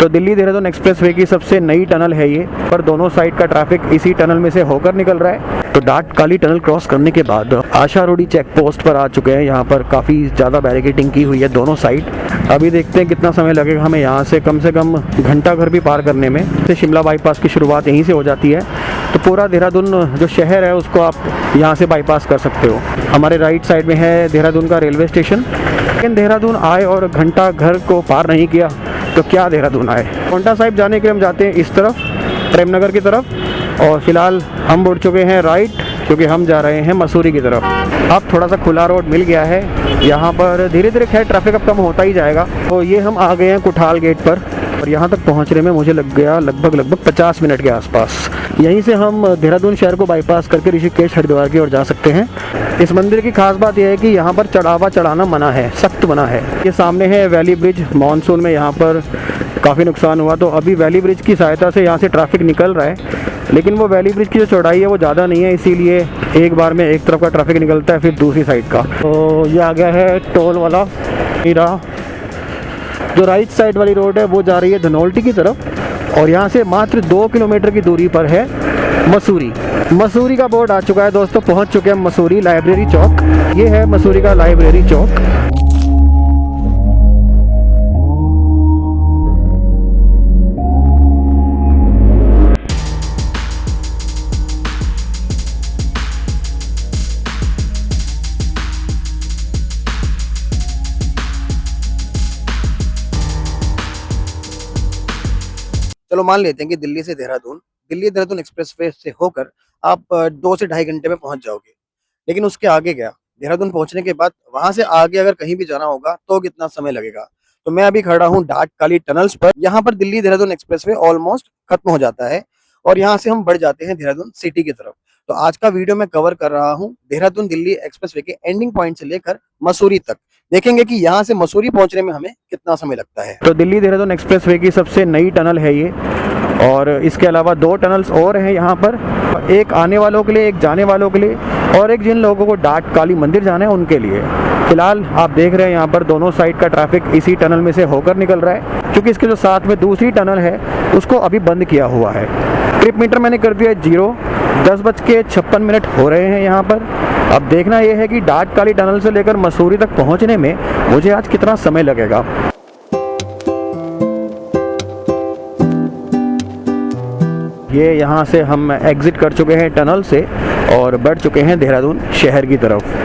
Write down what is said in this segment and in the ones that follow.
तो दिल्ली देहरादून एक्सप्रेसवे की सबसे नई टनल है ये, पर दोनों साइड का ट्रैफिक इसी टनल में से होकर निकल रहा है। तो डाट काली टनल क्रॉस करने के बाद आशा रोडी चेक पोस्ट पर आ चुके हैं। यहाँ पर काफ़ी ज़्यादा बैरिकेडिंग की हुई है दोनों साइड। अभी देखते हैं कितना समय लगेगा हमें यहाँ से कम घंटा घर भी पार करने में। तो शिमला बाईपास की शुरुआत यहीं से हो जाती है, तो पूरा देहरादून जो शहर है उसको आप यहाँ से बाईपास कर सकते हो। हमारे राइट साइड में है देहरादून का रेलवे स्टेशन। लेकिन देहरादून आए और घंटा घर को पार नहीं किया तो क्या देहरादून आए। पांवटा साहिब जाने के लिए हम जाते हैं इस तरफ, प्रेम नगर की तरफ, और फिलहाल हम मुड़ चुके हैं राइट, क्योंकि हम जा रहे हैं मसूरी की तरफ। अब थोड़ा सा खुला रोड मिल गया है यहाँ पर, धीरे धीरे खैर ट्रैफिक अब कम होता ही जाएगा। तो ये हम आ गए हैं कुठाल गेट पर, और यहाँ तक पहुँचने में मुझे लग गया लगभग 50 मिनट के आसपास। यहीं से हम देहरादून शहर को बाईपास करके ऋषिकेश हरिद्वार की ओर जा सकते हैं। इस मंदिर की खास बात यह है कि यहाँ पर चढ़ावा चढ़ाना मना है, सख्त मना है। ये सामने है वैली ब्रिज। मानसून में यहाँ पर काफ़ी नुकसान हुआ, तो अभी वैली ब्रिज की सहायता से यहाँ से ट्रैफिक निकल रहा है, लेकिन वो वैली ब्रिज की जो चौड़ाई है वो ज़्यादा नहीं है, इसीलिए एक बार में एक तरफ का ट्रैफिक निकलता है, फिर दूसरी साइड का। तो ये आ गया है टोल वाला हीरा। जो राइट साइड वाली रोड है वो जा रही है धनौल्टी की तरफ, और यहाँ से मात्र 2 किलोमीटर की दूरी पर है मसूरी। मसूरी का बोर्ड आ चुका है दोस्तों, पहुँच चुके हैं मसूरी लाइब्रेरी चौक। ये है मसूरी का लाइब्रेरी चौक। चलो मान लेते हैं कि दिल्ली देहरादून एक्सप्रेसवे से होकर आप 2 से ढाई घंटे में पहुंच जाओगे। लेकिन उसके आगे क्या, देहरादून पहुंचने के बाद वहां से आगे अगर कहीं भी जाना होगा तो कितना समय लगेगा। तो मैं अभी खड़ा हूं डाट काली टनल्स पर। यहाँ पर दिल्ली देहरादून एक्सप्रेसवे ऑलमोस्ट खत्म हो जाता है, और यहाँ से हम बढ़ जाते हैं देहरादून सिटी की तरफ। तो आज का वीडियो मैं कवर कर रहा हूँ देहरादून दिल्ली एक्सप्रेसवे के एंडिंग पॉइंट से लेकर मसूरी तक। देखेंगे कि यहाँ से मसूरी पहुंचने में हमें कितना समय लगता है। तो दिल्ली देहरादून एक्सप्रेसवे की सबसे नई टनल है ये, और इसके अलावा 2 टनल्स और हैं यहाँ पर, एक आने वालों के लिए, एक जाने वालों के लिए, और एक जिन लोगों को डाट काली मंदिर जाना है उनके लिए। फिलहाल आप देख रहे हैं यहाँ पर दोनों साइड का ट्रैफिक इसी टनल में से होकर निकल रहा है, क्योंकि इसके जो साथ में दूसरी टनल है उसको अभी बंद किया हुआ है। ट्रिप मीटर मैंने कर दिया 0। 10:56 हो रहे हैं यहाँ पर। अब देखना यह है कि डाट काली टनल से लेकर मसूरी तक पहुँचने में मुझे आज कितना समय लगेगा। ये यहाँ से हम एग्जिट कर चुके हैं टनल से और बढ़ चुके हैं देहरादून शहर की तरफ।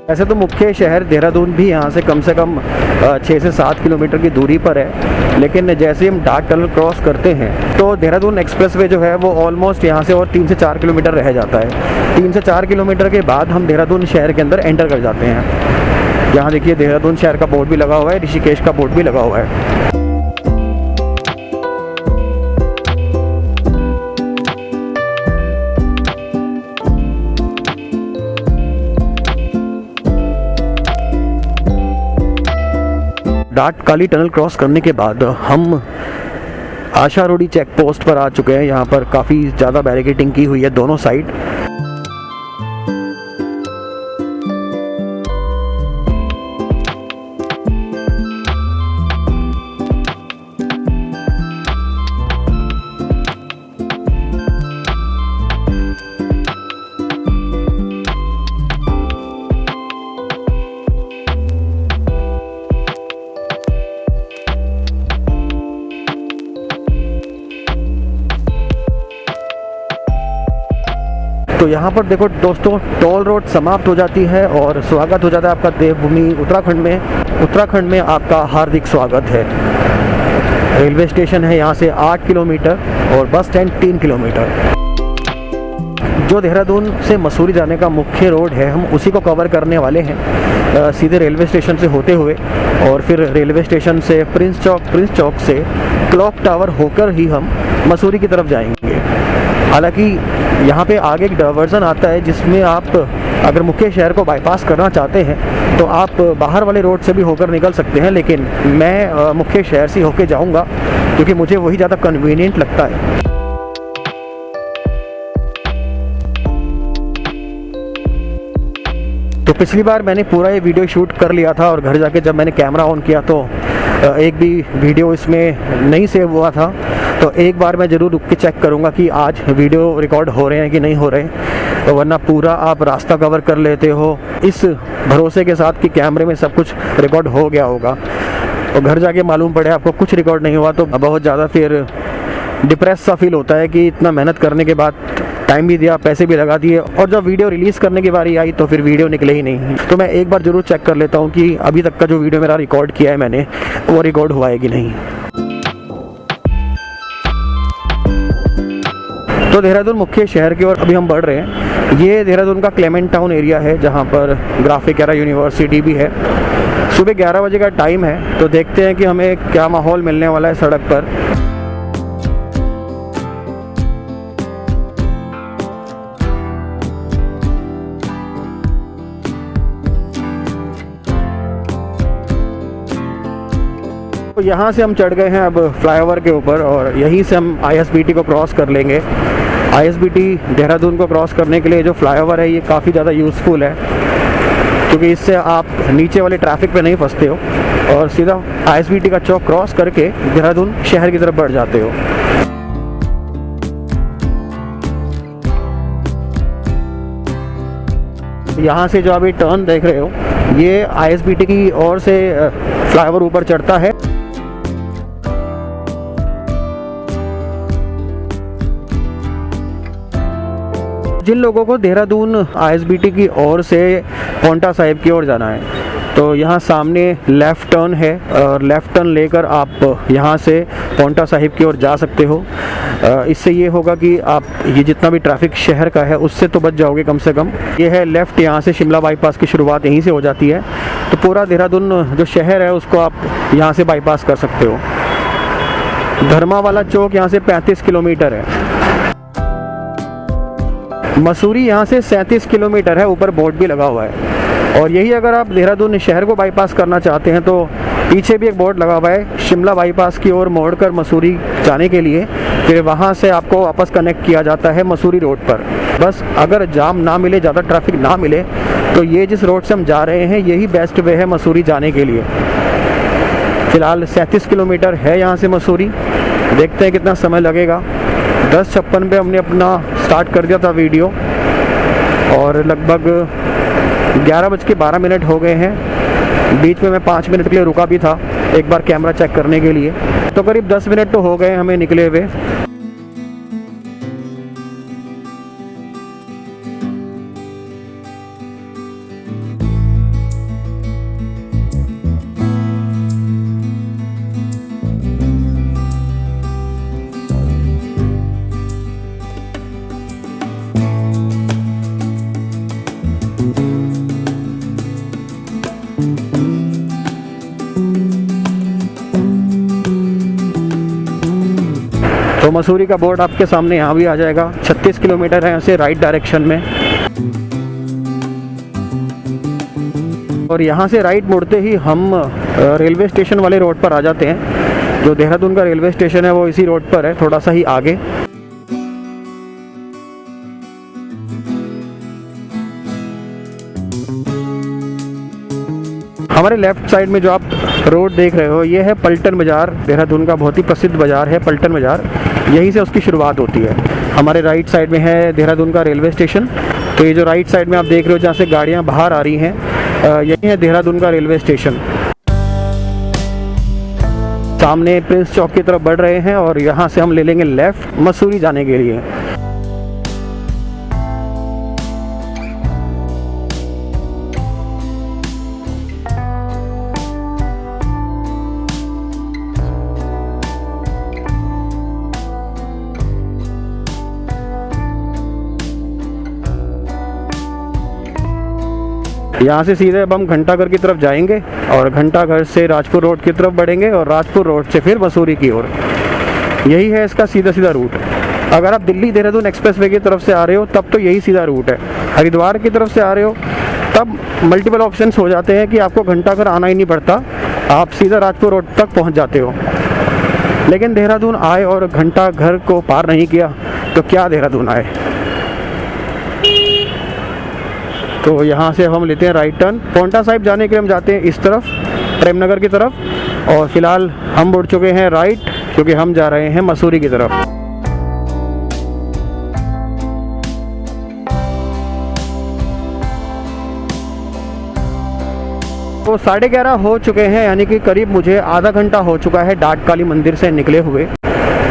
वैसे तो मुख्य शहर देहरादून भी यहाँ से कम 6 से 7 किलोमीटर की दूरी पर है, लेकिन जैसे हम डाट टनल क्रॉस करते हैं तो देहरादून एक्सप्रेसवे जो है वो ऑलमोस्ट यहाँ से और 3 से 4 किलोमीटर रह जाता है। 3 से 4 किलोमीटर के बाद हम देहरादून शहर के अंदर एंटर कर जाते हैं। यहाँ देखिए देहरादून शहर का बोर्ड भी लगा हुआ है, ऋषिकेश का बोर्ड भी लगा हुआ है। डाट काली टनल क्रॉस करने के बाद हम आशा रोडी चेक पोस्ट पर आ चुके हैं। यहाँ पर काफ़ी ज़्यादा बैरिकेडिंग की हुई है दोनों साइड। तो यहाँ पर देखो दोस्तों, टोल रोड समाप्त हो जाती है और स्वागत हो जाता है आपका देवभूमि उत्तराखंड में। उत्तराखंड में आपका हार्दिक स्वागत है। रेलवे स्टेशन है यहाँ से 8 किलोमीटर और बस स्टैंड 3 किलोमीटर। जो देहरादून से मसूरी जाने का मुख्य रोड है हम उसी को कवर करने वाले हैं, सीधे रेलवे स्टेशन से होते हुए, और फिर रेलवे स्टेशन से प्रिंस चौक से क्लॉक टावर होकर ही हम मसूरी की तरफ जाएंगे। हालांकि यहाँ पे आगे एक डाइवर्जन आता है जिसमें आप अगर मुख्य शहर को बाईपास करना चाहते हैं तो आप बाहर वाले रोड से भी होकर निकल सकते हैं, लेकिन मैं मुख्य शहर से होकर जाऊँगा क्योंकि मुझे वही ज़्यादा कन्वीनियंट लगता है। तो पिछली बार मैंने पूरा ये वीडियो शूट कर लिया था और घर जाके जब मैंने कैमरा ऑन किया तो एक भी वीडियो इसमें नहीं सेव हुआ था। तो एक बार मैं ज़रूर रुक के चेक करूँगा कि आज वीडियो रिकॉर्ड हो रहे हैं कि नहीं हो रहे, तो वरना पूरा आप रास्ता कवर कर लेते हो इस भरोसे के साथ कि कैमरे में सब कुछ रिकॉर्ड हो गया होगा, और घर जाके मालूम पड़े आपको कुछ रिकॉर्ड नहीं हुआ, तो बहुत ज़्यादा फिर डिप्रेस सा फील होता है कि इतना मेहनत करने के बाद टाइम भी दिया, पैसे भी लगा दिए, और जब वीडियो रिलीज़ करने की बारी आई तो फिर वीडियो निकले ही नहीं। तो मैं एक बार ज़रूर चेक कर लेता हूँ कि अभी तक का जो वीडियो मेरा रिकॉर्ड किया है मैंने, वो रिकॉर्ड हुआ है कि नहीं। तो देहरादून मुख्य शहर की ओर अभी हम बढ़ रहे हैं। ये देहरादून का क्लेमेंट टाउन एरिया है जहाँ पर ग्राफिक एरा यूनिवर्सिटी भी है। सुबह 11 बजे का टाइम है, तो देखते हैं कि हमें क्या माहौल मिलने वाला है सड़क पर। तो यहाँ से हम चढ़ गए हैं अब फ्लाईओवर के ऊपर, और यहीं से हम ISBT को क्रॉस कर लेंगे। ISBT देहरादून को क्रॉस करने के लिए जो फ्लाईओवर है ये काफ़ी ज़्यादा यूज़फुल है, क्योंकि इससे आप नीचे वाले ट्रैफिक पे नहीं फंसते हो और सीधा ISBT का चौक क्रॉस करके देहरादून शहर की तरफ बढ़ जाते हो। यहाँ से जो अभी टर्न देख रहे हो, ये ISBT की ओर से फ्लाईओवर ऊपर चढ़ता है। जिन लोगों को देहरादून ISBT की ओर से पांवटा साहिब की ओर जाना है, तो यहाँ सामने लेफ़्ट टर्न है, और लेफ़्ट टर्न लेकर आप यहाँ से पांवटा साहिब की ओर जा सकते हो। इससे ये होगा कि आप ये जितना भी ट्रैफिक शहर का है उससे तो बच जाओगे कम से कम। ये है लेफ़्ट, यहाँ से शिमला बाईपास की शुरुआत यहीं से हो जाती है, तो पूरा देहरादून जो शहर है उसको आप यहाँ से बाईपास कर सकते हो। धर्मावाला चौक यहाँ से 35 किलोमीटर है। मसूरी यहाँ से 37 किलोमीटर है, ऊपर बोर्ड भी लगा हुआ है। और यही अगर आप देहरादून शहर को बाईपास करना चाहते हैं तो पीछे भी एक बोर्ड लगा हुआ है, शिमला बाईपास की ओर मोड़कर मसूरी जाने के लिए, फिर वहाँ से आपको वापस कनेक्ट किया जाता है मसूरी रोड पर। बस अगर जाम ना मिले, ज़्यादा ट्रैफिक ना मिले, तो ये जिस रोड से हम जा रहे हैं यही बेस्ट वे है मसूरी जाने के लिए। फ़िलहाल 37 किलोमीटर है यहाँ से मसूरी, देखते हैं कितना समय लगेगा। 10:56 पे हमने अपना स्टार्ट कर दिया था वीडियो, और लगभग 11:12 हो गए हैं। बीच में मैं 5 मिनट के लिए रुका भी था एक बार कैमरा चेक करने के लिए, तो करीब 10 मिनट तो हो गए हमें निकले हुए। तो मसूरी का बोर्ड आपके सामने यहाँ भी आ जाएगा। 36 किलोमीटर है यहाँ से राइट डायरेक्शन में, और यहाँ से राइट मुड़ते ही हम रेलवे स्टेशन वाले रोड पर आ जाते हैं। जो देहरादून का रेलवे स्टेशन है वो इसी रोड पर है, थोड़ा सा ही आगे। हमारे लेफ्ट साइड में जो आप रोड देख रहे हो ये है पलटन बाज़ार, देहरादून का बहुत ही प्रसिद्ध बाज़ार है पलटन बाज़ार, यहीं से उसकी शुरुआत होती है। हमारे राइट साइड में है देहरादून का रेलवे स्टेशन। तो ये जो राइट साइड में आप देख रहे हो जहाँ से गाड़ियाँ बाहर आ रही हैं, यही है देहरादून का रेलवे स्टेशन। सामने प्रिंस चौक की तरफ बढ़ रहे हैं और यहाँ से हम ले लेंगे लेफ़्ट मसूरी जाने के लिए। यहाँ से सीधे अब हम घंटाघर की तरफ जाएंगे और घंटाघर से राजपुर रोड की तरफ बढ़ेंगे और राजपुर रोड से फिर मसूरी की ओर। यही है इसका सीधा सीधा रूट। अगर आप दिल्ली देहरादून एक्सप्रेसवे की तरफ से आ रहे हो तब तो यही सीधा रूट है। हरिद्वार की तरफ से आ रहे हो तब मल्टीपल ऑप्शंस हो जाते हैं कि आपको घंटाघर आना ही नहीं पड़ता, आप सीधा राजपुर रोड तक पहुँच जाते हो। लेकिन देहरादून आए और घंटाघर को पार नहीं किया तो क्या देहरादून आए। तो यहाँ से हम लेते हैं राइट टर्न। पोंटा साहिब जाने के लिए हम जाते हैं इस तरफ, प्रेमनगर की तरफ, और फिलहाल हम मुड़ चुके हैं राइट क्योंकि हम जा रहे हैं मसूरी की तरफ। तो 11:30 हो चुके हैं, यानी कि करीब मुझे आधा घंटा हो चुका है डाट काली मंदिर से निकले हुए,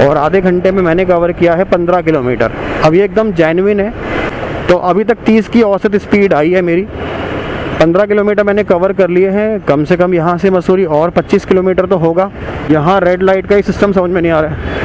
और आधे घंटे में मैंने कवर किया है 15 किलोमीटर। अब ये एकदम जेन्युइन है। तो अभी तक 30 की औसत स्पीड आई है मेरी। 15 किलोमीटर मैंने कवर कर लिए हैं। कम से कम यहाँ से मसूरी और 25 किलोमीटर तो होगा। यहाँ रेड लाइट का ही सिस्टम समझ में नहीं आ रहा है।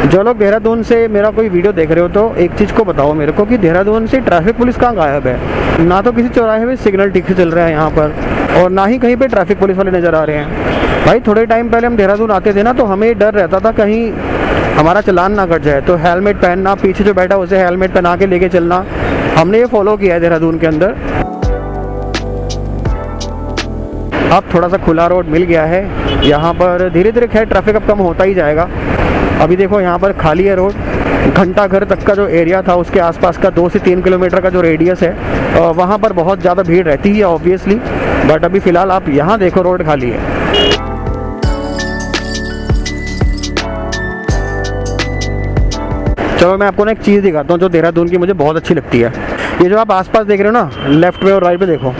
जो लोग देहरादून से मेरा कोई वीडियो देख रहे हो तो एक चीज़ को बताओ मेरे को कि देहरादून से ट्रैफिक पुलिस कहाँ गायब है? ना तो किसी चौराहे में सिग्नल ठीक से चल रहा है यहाँ पर, और ना ही कहीं पे ट्रैफिक पुलिस वाले नज़र आ रहे हैं। भाई थोड़े टाइम पहले हम देहरादून आते थे ना, तो हमें डर रहता था कहीं हमारा चालान ना कट जाए, तो हेलमेट पहनना, पीछे जो बैठा उसे हेलमेट पहना के लेके चलना, हमने ये फॉलो किया है देहरादून के अंदर। अब थोड़ा सा खुला रोड मिल गया है यहाँ पर, धीरे धीरे खैर ट्रैफिक अब कम होता ही जाएगा। अभी देखो यहाँ पर खाली है रोड। घंटा घर तक का जो एरिया था उसके आसपास का 2 से 3 किलोमीटर का जो रेडियस है, वहाँ पर बहुत ज़्यादा भीड़ रहती है ऑब्वियसली, बट अभी फ़िलहाल आप यहाँ देखो रोड खाली है। चलो मैं आपको ना एक चीज़ दिखाता हूँ जो देहरादून की मुझे बहुत अच्छी लगती है। ये जो आप आसपास देख रहे हो ना, लेफ्ट में और राइट में देखो,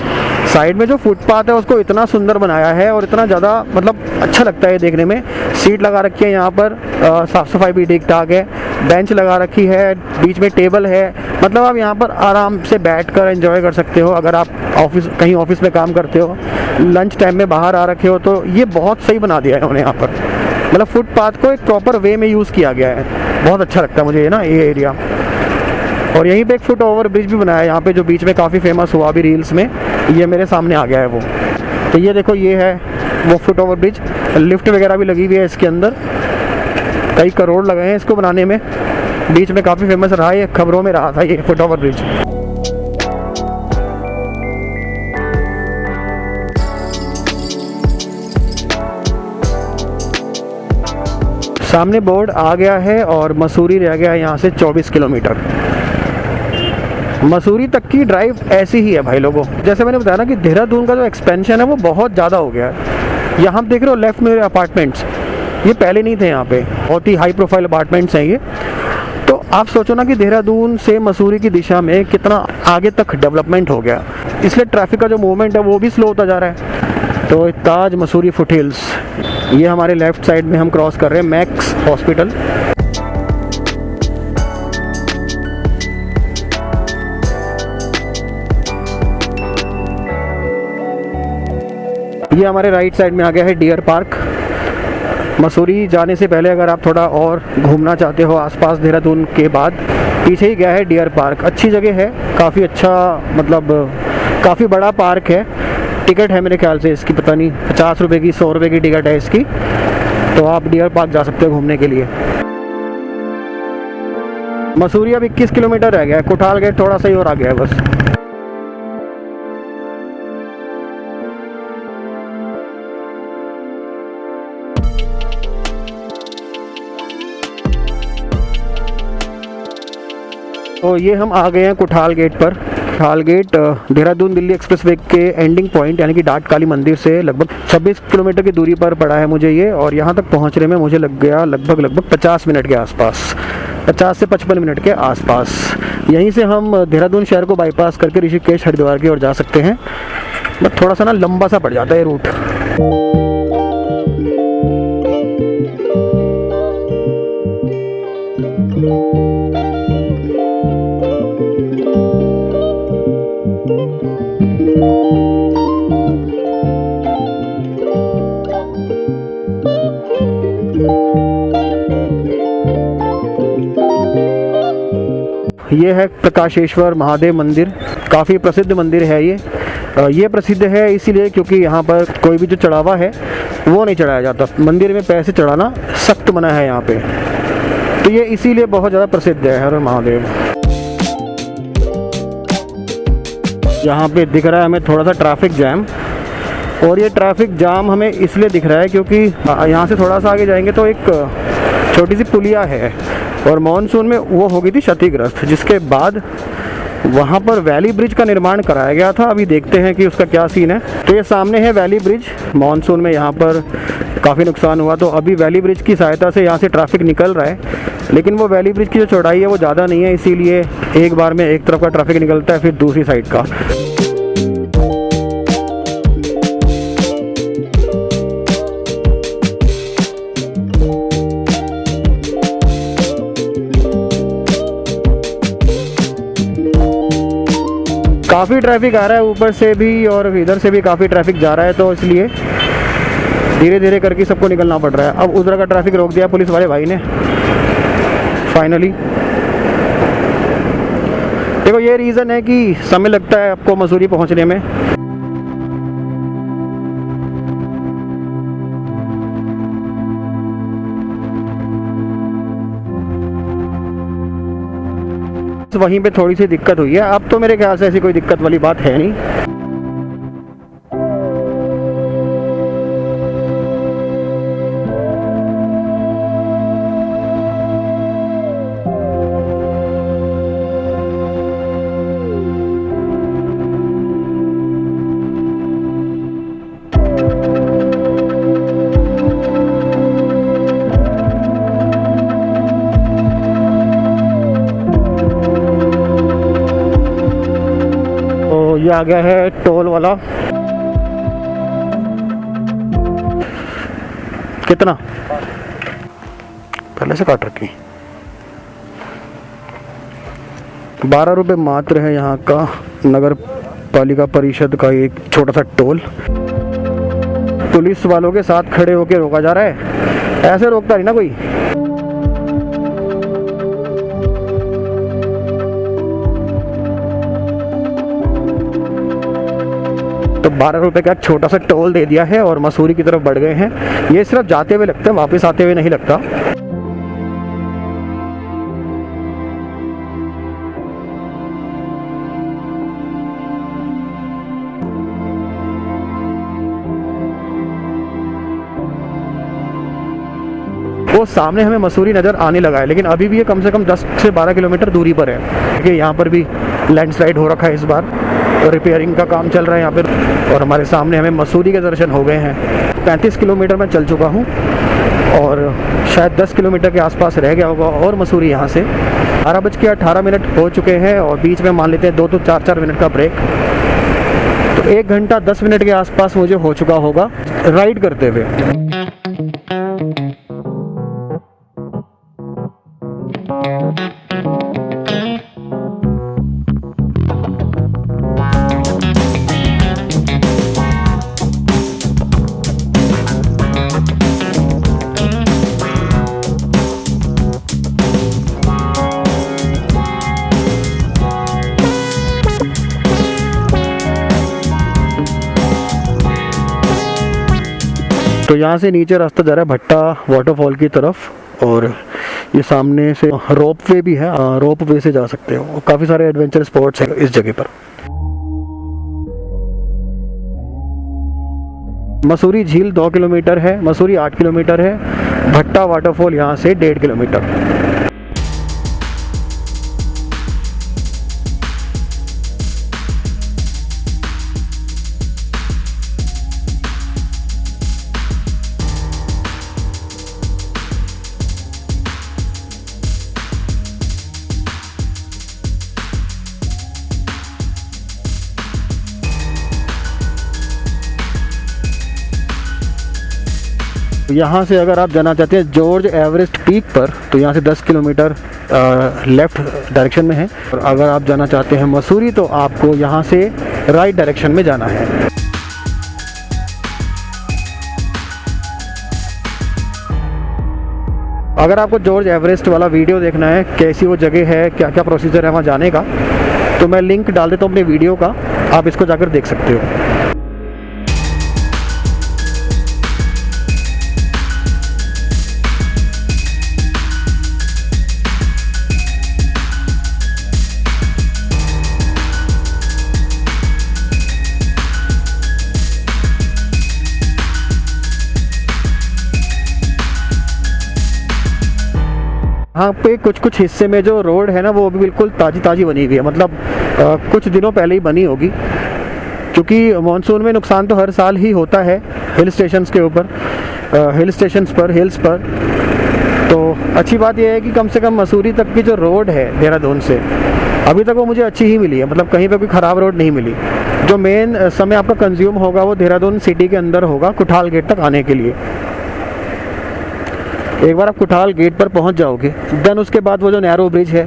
साइड में जो फुटपाथ है उसको इतना सुंदर बनाया है और इतना ज़्यादा मतलब अच्छा लगता है देखने में। सीट लगा रखी है यहाँ पर, साफ़ सफाई भी ठीक ठाक है, बेंच लगा रखी है, बीच में टेबल है, मतलब आप यहाँ पर आराम से बैठकर एंजॉय कर सकते हो। अगर आप कहीं ऑफिस में काम करते हो, लंच टाइम में बाहर आ रखे हो, तो ये बहुत सही बना दिया है उन्होंने यहाँ पर। मतलब फुटपाथ को एक प्रॉपर वे में यूज़ किया गया है, बहुत अच्छा लगता है मुझे ना ये एरिया। और यहीं पे एक फुट ओवर ब्रिज भी बनाया है यहाँ पे, जो बीच में काफ़ी फेमस हुआ अभी रील्स में। ये मेरे सामने आ गया है वो, तो ये देखो ये है वो फुट ओवर ब्रिज। लिफ्ट वगैरह भी लगी हुई है इसके अंदर, कई करोड़ लगे हैं इसको बनाने में। बीच में काफ़ी फेमस रहा है, ये खबरों में रहा था ये फुट ओवर ब्रिज। सामने बोर्ड आ गया है और मसूरी रह गया है यहाँ से 24 किलोमीटर। मसूरी तक की ड्राइव ऐसी ही है भाई लोगों। जैसे मैंने बताया ना कि देहरादून का जो एक्सपेंशन है वो बहुत ज़्यादा हो गया है। यहाँ आप देख रहे हो लेफ्ट में अपार्टमेंट्स, ये पहले नहीं थे यहाँ पे, बहुत ही हाई प्रोफाइल अपार्टमेंट्स हैं ये। तो आप सोचो ना कि देहरादून से मसूरी की दिशा में कितना आगे तक डेवलपमेंट हो गया, इसलिए ट्रैफिक का जो मूवमेंट है वो भी स्लो होता जा रहा है। तो ताज मसूरी फुट हिल्स, ये हमारे लेफ्ट साइड में हम क्रॉस कर रहे हैं मैक्स हॉस्पिटल। ये हमारे राइट साइड में आ गया है डियर पार्क। मसूरी जाने से पहले अगर आप थोड़ा और घूमना चाहते हो आसपास देहरादून के बाद, पीछे ही गया है डियर पार्क। अच्छी जगह है, काफ़ी अच्छा, मतलब काफ़ी बड़ा पार्क है। टिकट है मेरे ख्याल से इसकी, पता नहीं 50 रुपये की 100 रुपये की टिकट है इसकी। तो आप डियर पार्क जा सकते हो घूमने के लिए। मसूरी अब 21 किलोमीटर रह गया है, कोठाल गेट थोड़ा सा ही और आ गया है बस। तो ये हम आ गए हैं कोठाल गेट पर। कोठाल गेट देहरादून दिल्ली एक्सप्रेसवे के एंडिंग पॉइंट यानी कि डाट काली मंदिर से लगभग 26 किलोमीटर की दूरी पर पड़ा है मुझे ये, और यहाँ तक पहुँचने में मुझे लग गया लगभग 50 मिनट के आसपास, 50 से 55 मिनट के आसपास। यहीं से हम देहरादून शहर को बाईपास करके ऋषिकेश हरिद्वार की ओर जा सकते हैं, बट थोड़ा सा ना लंबा सा पड़ जाता है रूट। ये है प्रकाशेश्वर महादेव मंदिर, काफ़ी प्रसिद्ध मंदिर है ये प्रसिद्ध है इसीलिए क्योंकि यहाँ पर कोई भी जो चढ़ावा है वो नहीं चढ़ाया जाता। मंदिर में पैसे चढ़ाना सख्त मना है यहाँ पे, तो ये इसीलिए बहुत ज़्यादा प्रसिद्ध है हर महादेव। यहाँ पे दिख रहा है हमें थोड़ा सा ट्रैफिक जैम, और ये ट्रैफिक जाम हमें इसलिए दिख रहा है क्योंकि यहाँ से थोड़ा सा आगे जाएंगे तो एक छोटी सी पुलिया है, और मॉनसून में वो हो गई थी क्षतिग्रस्त, जिसके बाद वहाँ पर वैली ब्रिज का निर्माण कराया गया था। अभी देखते हैं कि उसका क्या सीन है। तो ये सामने है वैली ब्रिज। मॉनसून में यहाँ पर काफ़ी नुकसान हुआ, तो अभी वैली ब्रिज की सहायता से यहाँ से ट्रैफिक निकल रहा है, लेकिन वो वैली ब्रिज की जो चौड़ाई है वो ज़्यादा नहीं है, इसीलिए एक बार में एक तरफ का ट्रैफिक निकलता है, फिर दूसरी साइड का। काफ़ी ट्रैफिक आ रहा है ऊपर से भी और इधर से भी काफ़ी ट्रैफिक जा रहा है, तो इसलिए धीरे धीरे करके सबको निकलना पड़ रहा है। अब उधर का ट्रैफिक रोक दिया पुलिस वाले भाई ने फाइनली। देखो ये रीज़न है कि समय लगता है आपको मसूरी पहुंचने में। वहीं पे थोड़ी सी दिक्कत हुई है, अब तो मेरे ख्याल से ऐसी कोई दिक्कत वाली बात है नहीं। ये आ गया है टोल वाला। कितना पहले से काट रखी, 12 रुपये मात्र है यहाँ का नगर पालिका परिषद का एक छोटा सा टोल। पुलिस वालों के साथ खड़े होकर रोका जा रहा है, ऐसे रोकता नहीं ना कोई। तो 12 रुपये का एक छोटा सा टोल दे दिया है और मसूरी की तरफ बढ़ गए हैं। ये सिर्फ जाते हुए लगता है, वापस आते हुए नहीं लगता। वो सामने हमें मसूरी नज़र आने लगा है, लेकिन अभी भी ये कम से कम 10 से 12 किलोमीटर दूरी पर है, क्योंकि यहाँ पर भी लैंडस्लाइड हो रखा है इस बार, तो रिपेयरिंग का काम चल रहा है यहाँ पर। और हमारे सामने हमें मसूरी के दर्शन हो गए हैं। 35 किलोमीटर मैं चल चुका हूँ और शायद 10 किलोमीटर के आसपास रह गया होगा और मसूरी यहाँ से। 12:18 हो चुके हैं और बीच में मान लेते हैं 2 to 4 मिनट का ब्रेक, तो 1 घंटा 10 मिनट के आसपास मुझे हो चुका होगा राइड करते हुए। तो यहाँ से नीचे रास्ता जा रहा है भट्टा वाटरफॉल की तरफ, और ये सामने से रोप वे भी है, रोप वे से जा सकते हो। काफ़ी सारे एडवेंचर स्पॉट्स हैं इस जगह पर। मसूरी झील 2 किलोमीटर है, मसूरी 8 किलोमीटर है, भट्टा वाटरफॉल यहाँ से 1.5 किलोमीटर। यहाँ से अगर आप जाना चाहते हैं जॉर्ज एवरेस्ट पीक पर, तो यहाँ से 10 किलोमीटर लेफ़्ट डायरेक्शन में है, और अगर आप जाना चाहते हैं मसूरी तो आपको यहाँ से राइट डायरेक्शन में जाना है। अगर आपको जॉर्ज एवरेस्ट वाला वीडियो देखना है, कैसी वो जगह है, क्या क्या प्रोसीजर है वहाँ जाने का, तो मैं लिंक डाल देता हूँ अपने वीडियो का, आप इसको जाकर देख सकते हो। यहाँ पे कुछ कुछ हिस्से में जो रोड है ना वो भी बिल्कुल ताज़ी ताज़ी बनी हुई है, मतलब कुछ दिनों पहले ही बनी होगी, क्योंकि मानसून में नुकसान तो हर साल ही होता है हिल स्टेशंस के ऊपर, हिल्स पर। तो अच्छी बात यह है कि कम से कम मसूरी तक की जो रोड है देहरादून से, अभी तक वो मुझे अच्छी ही मिली है, मतलब कहीं पे कोई ख़राब रोड नहीं मिली। जो मेन समय आपका कंज्यूम होगा वो देहरादून सिटी के अंदर होगा कुठाल गेट तक आने के लिए। एक बार आप कुठाल गेट पर पहुंच जाओगे, देन उसके बाद वो जो नैरो ब्रिज है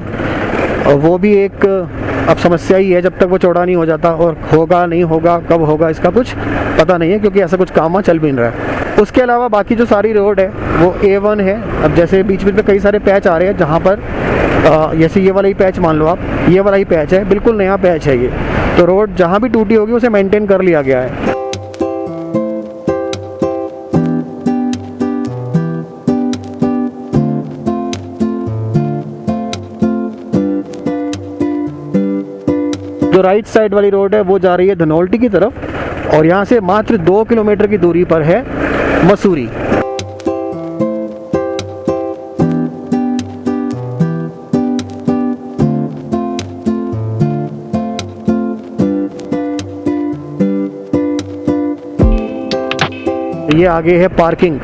वो भी एक अब समस्या ही है, जब तक वो चौड़ा नहीं हो जाता, और होगा नहीं होगा कब होगा इसका कुछ पता नहीं है, क्योंकि ऐसा कुछ काम चल भी नहीं रहा है। उसके अलावा बाकी जो सारी रोड है वो A1 है। अब जैसे बीच बीच में कई सारे पैच आ रहे हैं जहाँ पर जैसे ये वाला ही पैच मान लो आप, ये वाला ही पैच है, बिल्कुल नया पैच है ये, तो रोड जहाँ भी टूटी होगी उसे मेंटेन कर लिया गया है। जो राइट साइड वाली रोड है वो जा रही है धनौल्टी की तरफ, और यहाँ से मात्र 2 किलोमीटर की दूरी पर है मसूरी। ये आगे है पार्किंग।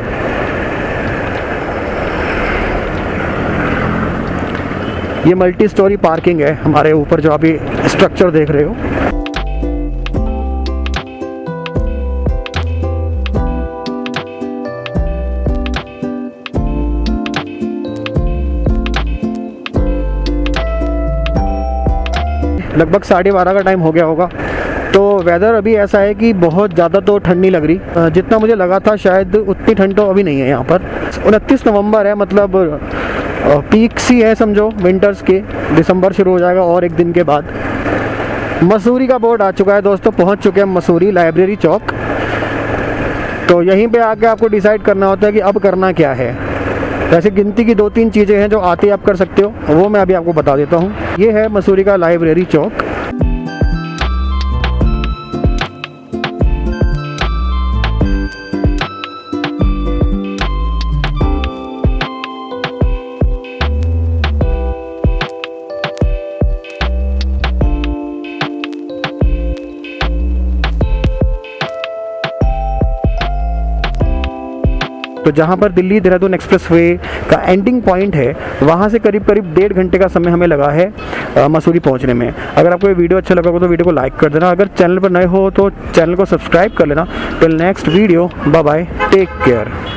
ये मल्टी स्टोरी पार्किंग है हमारे ऊपर जो अभी स्ट्रक्चर देख रहे हो। लगभग 12:30 का टाइम हो गया होगा, तो वेदर अभी ऐसा है कि बहुत ज़्यादा तो ठंड नहीं लग रही, जितना मुझे लगा था शायद उतनी ठंड तो अभी नहीं है यहाँ पर। 29 नवंबर है, मतलब पीक सी है समझो विंटर्स के। दिसंबर शुरू हो जाएगा और एक दिन के बाद। मसूरी का बोर्ड आ चुका है दोस्तों, पहुँच चुके हैं मसूरी लाइब्रेरी चौक। तो यहीं पे आके आपको डिसाइड करना होता है कि अब करना क्या है। वैसे गिनती की 2-3 चीज़ें हैं जो आते ही आप कर सकते हो, वो मैं अभी आपको बता देता हूँ। ये है मसूरी का लाइब्रेरी चौक। तो जहाँ पर दिल्ली देहरादून एक्सप्रेसवे का एंडिंग पॉइंट है, वहाँ से करीब करीब 1.5 घंटे का समय हमें लगा है मसूरी पहुँचने में। अगर आपको ये वीडियो अच्छा लगा हो तो वीडियो को लाइक कर देना। अगर चैनल पर नए हो तो चैनल को सब्सक्राइब कर लेना। Till next video, bye bye, take care.